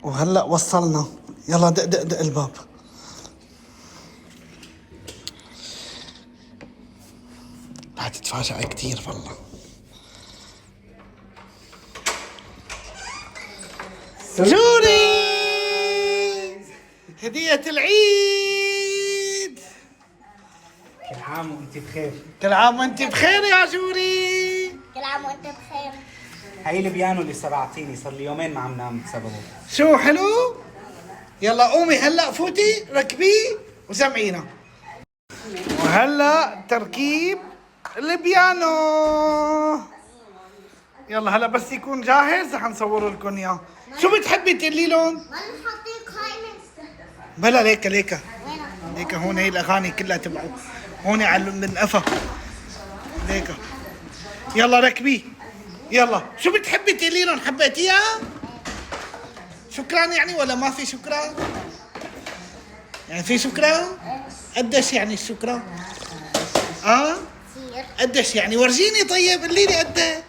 وهلا وصلنا. يلا دق دق دق الباب. رح تتفاجئ كتير والله. جوري هدية العيد. كل عام وانت بخير. كل عام وانت بخير يا جوري. كل عام وانت بخير. هاي البيانو اللي سبعتيني صار لي يومين ما عم نام بسببه. شو حلو؟ يلا قومي هلا فوتي ركبيه وسمعينا. وهلا تركيب البيانو. يلا هلا بس يكون جاهز رح نصور لكم اياه. شو بتحبي تقولي لهم؟ ما نحطيك قائمة. بلا ليكا وينك؟ ليكا هون هي الاغاني كلها تبعه هون على القفا ليكا. يلا ركبيه. يلا شو بتحبي تقولي لهم؟ حبيتيها؟ شكرا يعني ولا ما في شكرا؟ يعني في شكرا؟ قديش يعني الشكرا؟ كثير. قديش يعني؟ ورجيني طيب قولي لي قد ايه؟